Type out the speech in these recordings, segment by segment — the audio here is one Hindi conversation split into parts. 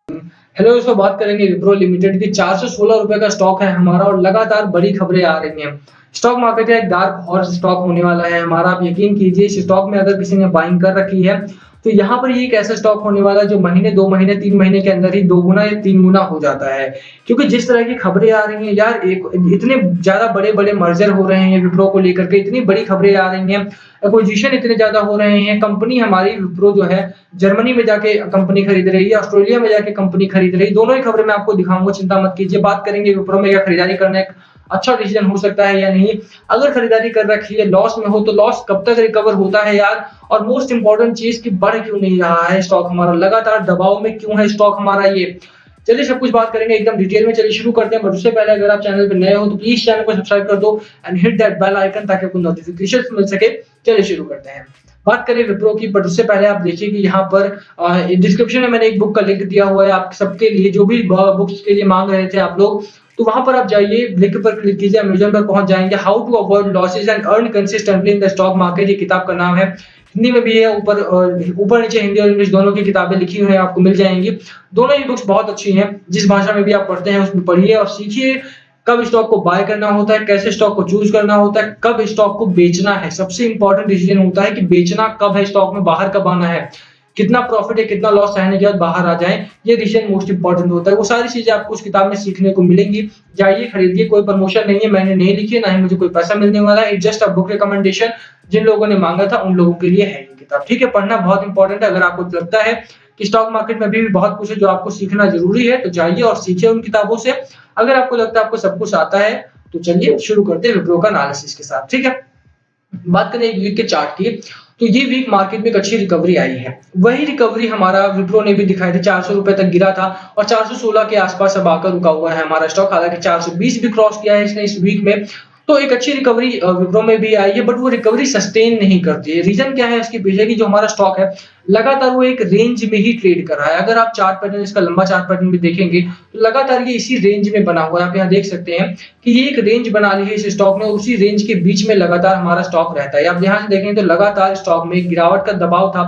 हेलो दोस्तों, बात करेंगे विप्रो लिमिटेड की। 416 रुपए का स्टॉक है हमारा और लगातार बड़ी खबरें आ रही हैं। स्टॉक मार्केट का एक डार्क हॉर्स स्टॉक होने वाला है हमारा। आप यकीन कीजिए, इस स्टॉक में अगर किसी ने बाइंग कर रखी है तो यहाँ पर ये एक ऐसा स्टॉक होने वाला है जो महीने 2 महीने 3 महीने के अंदर ही 2 गुना या 3 गुना हो जाता है। क्योंकि जिस तरह की खबरें आ रही हैं यार, एक इतने ज्यादा बड़े बड़े मर्जर हो रहे हैं विप्रो को लेकर के, इतनी बड़ी खबरें आ रही हैं, एक्विजिशन इतने ज्यादा हो रहे हैं। कंपनी हमारी विप्रो जो है जर्मनी में जाके कंपनी खरीद रही है, ऑस्ट्रेलिया में जाके कंपनी खरीद रही है। दोनों ही खबरें मैं आपको दिखाऊंगा, चिंता मत कीजिए। बात करेंगे विप्रो में क्या खरीदारी करना एक अच्छा डिसीजन हो सकता है या नहीं। अगर खरीदारी कर रखी है, लॉस में हो तो लॉस कब तक रिकवर होता है यार। और मोस्ट इंपॉर्टेंट चीज की बढ़ क्यों नहीं रहा है स्टॉक हमारा, लगातार दबाव में क्यों है स्टॉक हमारा। ये चलिए सब कुछ बात करेंगे एकदम डिटेल में। चलिए शुरू करते हैं, बट उससे पहले अगर आप चैनल पर नए हो तो प्लीज चैनल को सब्सक्राइब कर दो and hit that bell icon ताकि आपको नोटिफिकेशन मिल सके। चलिए शुरू करते हैं, बात करें विप्रो की। बट उससे पहले आप देखिए कि यहाँ पर डिस्क्रिप्शन में मैंने एक बुक का लिंक दिया हुआ है आप सबके लिए, जो भी बुक्स के लिए मांग रहे थे आप लोग, तो वहां पर आप जाइए, लिंक पर क्लिक कीजिए, अमेजन पर पहुंच जाएंगे। How to avoid losses and earn consistently in the stock market, ये किताब का नाम है। हिंदी में भी है, ऊपर ऊपर नीचे हिंदी और इंग्लिश दोनों की किताबें लिखी हुई हैं, आपको मिल जाएंगी। दोनों ही बुक्स बहुत अच्छी हैं, जिस भाषा में भी आप पढ़ते हैं उसमें पढ़िए और सीखिए कब स्टॉक को बाय करना होता है, कैसे स्टॉक को चूज करना होता है, कब स्टॉक को बेचना है। सबसे इंपॉर्टेंट डिसीजन होता है कि बेचना कब है, स्टॉक में बाहर कब आना है, कितना प्रॉफिट है, कितना लॉस सहने के बाद बाहर आ जाए, ये डिसीजन मोस्ट इंपॉर्टेंट होता है। वो सारी चीजें आपको उस किताब में सीखने को मिलेंगी। जाइए खरीदिए, कोई प्रमोशन नहीं है, मैंने नहीं लिखी है, ना ही मुझे कोई पैसा मिलने वाला है। It's just a book recommendation. जिन लोगों ने मांगा था उन लोगों के लिए है ये किताब, ठीक है। पढ़ना बहुत इंपॉर्टेंट है। अगर आपको लगता है कि स्टॉक मार्केट में भी बहुत कुछ है जो आपको सीखना जरूरी है, तो जाइए और सीखिए उन किताबों से। अगर आपको लगता है आपको सब कुछ आता है तो चलिए शुरू करते हैं विप्रो का एनालिसिस के साथ, ठीक है। बात करें एक वीक के चार्ट की, तो ये वीक मार्केट में एक अच्छी रिकवरी आई है। वही रिकवरी हमारा विप्रो ने भी दिखाई थी, 400 रुपए तक गिरा था और 416 के आसपास अब आकर रुका हुआ है हमारा स्टॉक। हालांकि 420 भी क्रॉस किया है इसने इस वीक में। तो एक अच्छी रिकवरी विप्रो में भी आई है, बट वो रिकवरी सस्टेन नहीं करती है। रीजन क्या है इसके पीछे की, जो हमारा स्टॉक है लगातार वो एक रेंज में ही ट्रेड कर रहा है। अगर आप चार्ट पैटर्न, इसका लंबा चार्ट पैटर्न भी देखेंगे तो लगातार ये इसी रेंज में बना हुआ है। आप यहाँ देख सकते हैं कि ये एक रेंज बना ली है इस स्टॉक ने, उसी रेंज के बीच में लगातार हमारा स्टॉक रहता है। आप यहाँ से देखेंगे तो लगातार स्टॉक में गिरावट का दबाव था।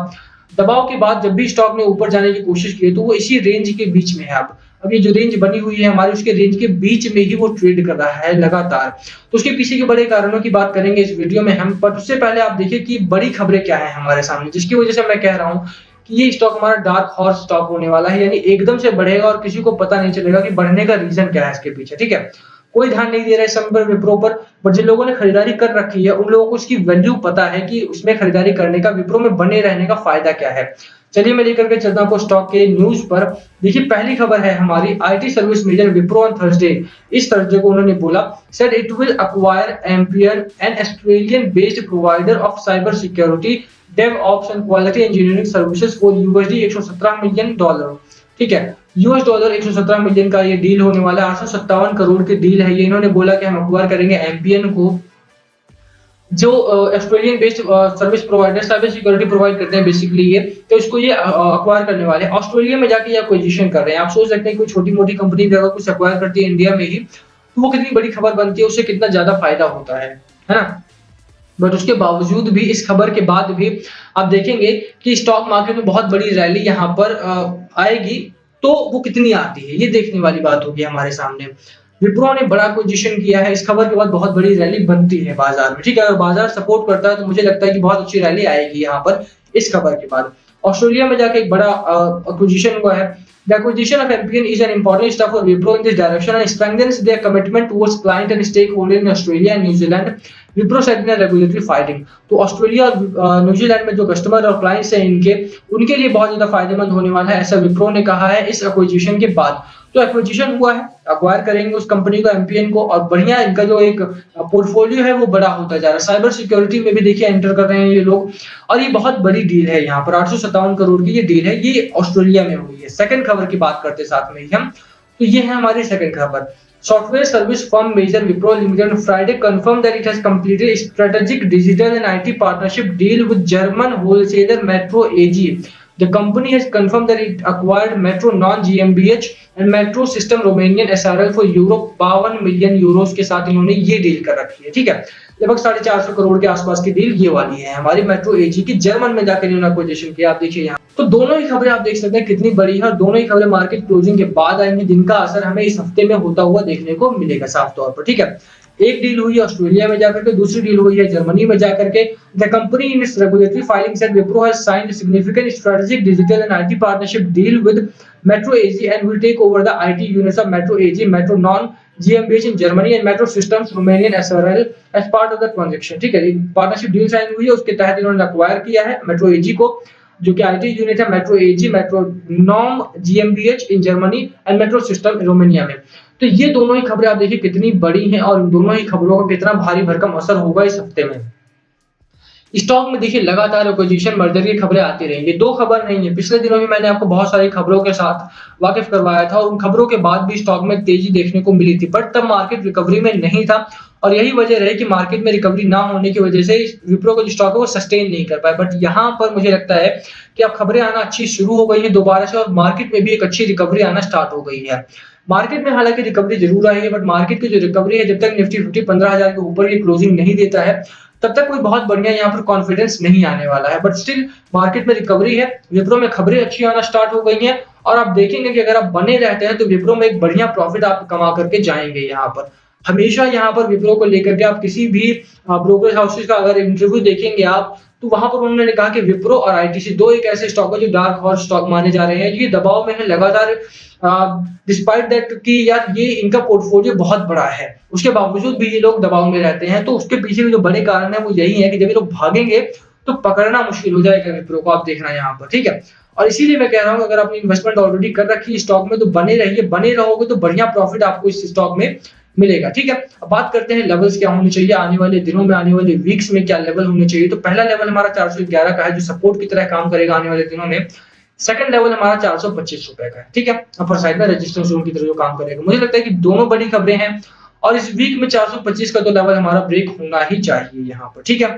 दबाव के बाद जब भी स्टॉक ने ऊपर जाने की कोशिश की तो वो इसी रेंज के बीच में है। अब ये जो रेंज बनी हुई है हमारी, उसके रेंज के बीच में ही वो ट्रेड कर रहा है लगातार। तो उसके पीछे के बड़े कारणों की बात करेंगे इस वीडियो में हम। बट उससे पहले आप देखिए कि बड़ी खबरें क्या है हमारे सामने, जिसकी वजह से मैं कह रहा हूँ कि ये स्टॉक हमारा डार्क हॉर्स स्टॉक होने वाला है। यानी एकदम से बढ़ेगा और किसी को पता नहीं चलेगा कि बढ़ने का रीजन क्या है इसके पीछे, ठीक है। कोई ध्यान नहीं दे रहा है समय पर विप्रो पर, बट जिन लोगों ने खरीदारी कर रखी है उन लोगों को उसकी वैल्यू पता है कि उसमें खरीदारी करने का, विप्रो में बने रहने का फायदा क्या है। चलिए मैं लेकर के चलता हूँ स्टॉक के न्यूज पर। देखिए पहली खबर है हमारी, IT service major Wipro on Thursday. इस थर्सडे को उन्होंने बोला, said it will acquire Ampion, an Australian based provider of cyber security, DevOps and quality engineering services for USD $117 million. ठीक है, यूएस डॉलर 117 मिलियन का ये डील होने वाला है। 857 करोड़ की डील है ये। इन्होंने बोला कि हम एक्वायर करेंगे एम्पियन को, जो Australian based service provider, cyber security provide करते हैं बेसिकली ये। तो इसको ये एक्वायर करने वाले हैं, ऑस्ट्रेलिया में जाके ये एक्विजिशन कर रहे हैं। आप सोच सकते हैं कोई छोटी मोटी कंपनी अगर कुछ एक्वायर करती है इंडिया में ही, तो वो कितनी बड़ी खबर बनती है, उससे कितना ज्यादा फायदा होता है ना। बट उसके बावजूद भी, इस खबर के बाद भी आप देखेंगे कि स्टॉक मार्केट में बहुत बड़ी रैली यहाँ पर आएगी। तो वो कितनी आती है ये देखने वाली बात होगी हमारे सामने। विप्रो ने बड़ा एक्विजिशन किया है, इस खबर के बाद बहुत बड़ी रैली बनती है बाजार में, ठीक है। अगर बाजार सपोर्ट करता है तो मुझे लगता है कि बहुत अच्छी रैली आएगी यहाँ पर इस खबर के बाद। ऑस्ट्रेलिया में जाके एक बड़ा एक्विजिशन हुआ है। The acquisition of Ampion is an important step for Wipro in this direction and strengthens their commitment towards client and stakeholder in Australia and New Zealand. Wipro said in a regulatory filing. तो ऑस्ट्रेलिया और न्यूजीलैंड में जो कस्टमर और क्लाइंट्स हैं इनके, उनके लिए बहुत ज्यादा फायदेमंद होने वाला है, ऐसा विप्रो ने कहा है इस एक्विजिशन के बाद। तो एक्विजिशन हुआ है, एक्वायर करेंगे उस कंपनी को, एम्पियन को, और बढ़िया इनका जो एक पोर्टफोलियो है वो बड़ा होता जा रहा है। साइबर सिक्योरिटी में भी देखिए एंटर कर रहे हैं ये लोग, और ये बहुत बड़ी डील है। यहाँ पर 857 करोड़ की ये डील है, ये ऑस्ट्रेलिया में हुई है। सेकंड खबर की बात करते साथ में ही हम, तो ये है हमारी सेकंड खबर। Software service firm major Wipro Limited Friday confirmed that it has completed a strategic digital and IT partnership deal with German wholesaler Metro AG. The company has confirmed that it acquired Metro non-GmbH and Metro System Romanian SRL for euro 52 million Euros के साथ इन्होंने ये डील कर रखी है, ठीक है। लगभग 450 करोड़ के आसपास की डील ये वाली है हमारी मेट्रो एजी की। जर्मन में जाकर इन्होंने एक्विजिशन किया, आप देखिए यहाँ। तो दोनों ही खबरें आप देख सकते हैं कितनी बड़ी है और दोनों ही खबरें मार्केट क्लोजिंग के बाद आएंगी, जिनका असर हमें इस हफ्ते में होता हुआ देखने को मिलेगा साफ तौर पर। ठीक है, एक डील हुई है ऑस्ट्रेलिया में जाकर के, दूसरी डील हुई है जर्मनी में जाकर के। The company in its regulatory filing said Wipro has signed significant strategic digital and IT partnership deal with Metro AG and will take over the IT units of Metro AG, Metro Non GmbH in Germany and Metro Systems Romanian SRL as part of the transaction। ठीक है, पार्टनरशिप डील साइन हुई है, उसके तहत इन्होंने अक्वायर किया है मेट्रो एजी को, जो कि आईटी यूनिट है मेट्रो एजी, मेट्रो नॉम जीएमबीएच in Germany and Metro system Romania में। तो ये दोनों ही खबरें आप देखिए कितनी बड़ी हैं और इन दोनों ही खबरों का कितना भारी भरकम असर होगा इस हफ्ते में। स्टॉक में देखिए लगातार एक्विजिशन मर्जर की खबरें आती रहेंगी, दो खबर नहीं है, पिछले दिनों भी मैंने आपको बहुत सारी खबरों के साथ वाकिफ करवाया था और उन खबरों के बाद भी स्टॉक में तेजी देखने को मिली थी, बट तब मार्केट रिकवरी में नहीं था और यही वजह रही कि मार्केट में रिकवरी ना होने की वजह से विप्रो का जो स्टॉक है वो सस्टेन नहीं कर पाए। बट यहाँ पर मुझे लगता है कि अब खबरें आना अच्छी शुरू हो गई है दोबारा से और मार्केट में भी एक अच्छी रिकवरी आना स्टार्ट हो गई है। मार्केट में हालांकि रिकवरी जरूर आई है, बट मार्केट की जो रिकवरी है, जब तक निफ्टी 50 15,000 के ऊपर की क्लोजिंग नहीं देता है तब तक कोई बहुत बढ़िया यहाँ पर कॉन्फिडेंस नहीं आने वाला है। बट स्टिल मार्केट में रिकवरी है, विप्रो में खबरें अच्छी आना स्टार्ट हो गई हैं और आप देखेंगे कि अगर आप बने रहते हैं तो विप्रो में एक बढ़िया प्रॉफिट आप कमा करके जाएंगे। यहाँ पर हमेशा यहाँ पर विप्रो को लेकर के आप किसी भी ब्रोकरेज हाउसेज का अगर इंटरव्यू देखेंगे आप, तो वहां पर उन्होंने कहा कि विप्रो और आईटीसी दो एक ऐसे स्टॉक है जो डार्क हॉर्स स्टॉक माने जा रहे हैं, ये दबाव में है लगातार, डिस्पाइट दैट कि यार ये इनका पोर्टफोलियो बहुत बड़ा है, उसके बावजूद भी ये लोग दबाव में रहते हैं। तो उसके पीछे भी जो बड़े कारण है वो यही है कि जब ये लोग भागेंगे तो पकड़ना मुश्किल हो जाएगा विप्रो को, आप देखना यहाँ पर। ठीक है, और इसीलिए मैं कह रहा हूँ अगर आपने इन्वेस्टमेंट ऑलरेडी कर रखी है स्टॉक में तो बने रहिए, बने रहोगे तो बढ़िया प्रॉफिट आपको इस स्टॉक में मिलेगा। ठीक है, अब बात करते हैं लेवल्स क्या होने चाहिए आने वाले दिनों में, आने वाले वीक्स में क्या लेवल होने चाहिए। तो पहला लेवल हमारा 411 का है जो सपोर्ट की तरह काम करेगा आने वाले दिनों में। सेकंड लेवल हमारा 425 रुपए का है। ठीक है, अपर साइड में रेजिस्टेंस जोन की तरह जो काम करेगा। मुझे लगता है कि दोनों बड़ी खबरें हैं और इस वीक में 425 का तो लेवल हमारा ब्रेक होना ही चाहिए यहाँ पर। ठीक है,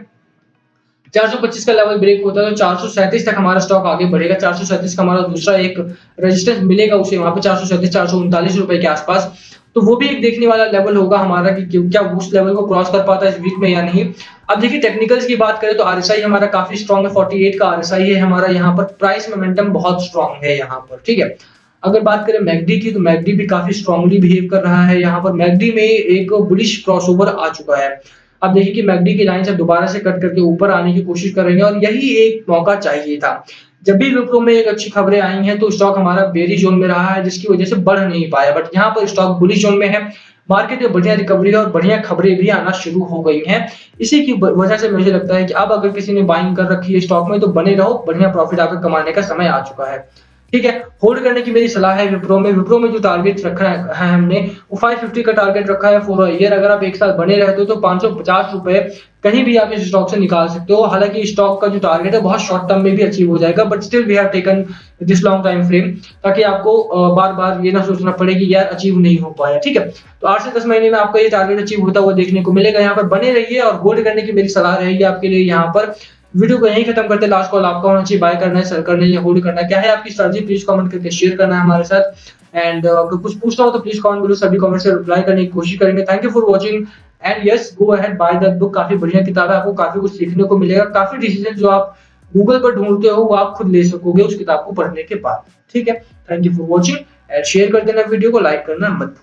425 का लेवल ब्रेक होता है तो 437 तक हमारा स्टॉक आगे बढ़ेगा। 437 का हमारा दूसरा एक रेजिस्टेंस मिलेगा उसे वहां पे 437 439 रुपए के आसपास, तो वो भी एक देखने वाला लेवल होगा हमारा कि क्या उस लेवल को क्रॉस कर पाता है इस वीक में या नहीं। अब देखिए टेक्निकल्स की बात करें तो आरएसआई हमारा काफी स्ट्रांग है, 48 का आरएसआई है हमारा यहाँ पर, प्राइस मोमेंटम बहुत स्ट्रांग है यहाँ पर। ठीक है, अगर बात करें मैगडी की तो मैगडी भी काफी स्ट्रांगली बिहेव कर रहा है यहाँ पर, मैगडी में एक बुलिश क्रॉसओवर आ चुका है। अब देखिए कि मैगडी की लाइन से दोबारा से कट करके ऊपर आने की कोशिश करेंगे और यही एक मौका चाहिए था। जब भी विप्रो में एक अच्छी खबरें आई हैं तो स्टॉक हमारा बेरिश जोन में रहा है जिसकी वजह से बढ़ नहीं पाया, बट यहाँ पर स्टॉक बुलिश जोन में है, मार्केट में बढ़िया रिकवरी और बढ़िया खबरें भी आना शुरू हो गई हैं। इसी की वजह से मुझे लगता है कि अब अगर किसी ने बाइंग कर रखी है स्टॉक में तो बने रहो, बढ़िया प्रॉफिट आपको कमाने का समय आ चुका है। ठीक है, होल्ड करने की मेरी सलाह है विप्रो में। विप्रो में जो टारगेट रखा है हमने वो 550 का टारगेट रखा है फॉर ईयर। अगर आप एक साल बने रहते हो तो 550 रुपए कहीं भी आप इस स्टॉक से निकाल सकते हो। हालांकि स्टॉक का जो टारगेट है बहुत शॉर्ट टर्म में भी अचीव हो जाएगा, but still we have taken this long time frame ताकि आपको बार बार ये ना सोचना पड़े कि यार अचीव नहीं हो पाया। ठीक है, तो 8 से 10 महीने में आपका ये टारगेट अचीव होता हुआ देखने को मिलेगा। यहाँ पर बने रहिए और होल्ड करने की मेरी सलाह रहेगी आपके लिए। यहाँ पर वीडियो को यहीं खत्म करते हैं। लास्ट कॉल आपका होना चाहिए, बाय करना है, सेल करना है या होल्ड करना है, क्या है आपकी स्ट्रेटजी प्लीज कमेंट करके शेयर करना है हमारे साथ। एंड अगर कुछ पूछना हो तो प्लीज कमेंट करो, सभी कमेंट से रिप्लाई करने की कोशिश करेंगे। Thank you for watching and yes go ahead by the book, काफी बढ़िया किताब है, आपको काफी कुछ सीखने को मिलेगा, काफी डिसीजन जो आप गूगल पर ढूंढते हो वो आप खुद ले सकोगे उस किताब को पढ़ने के बाद। ठीक है, thank you for watching and share कर देना वीडियो को, लाइक करना मत।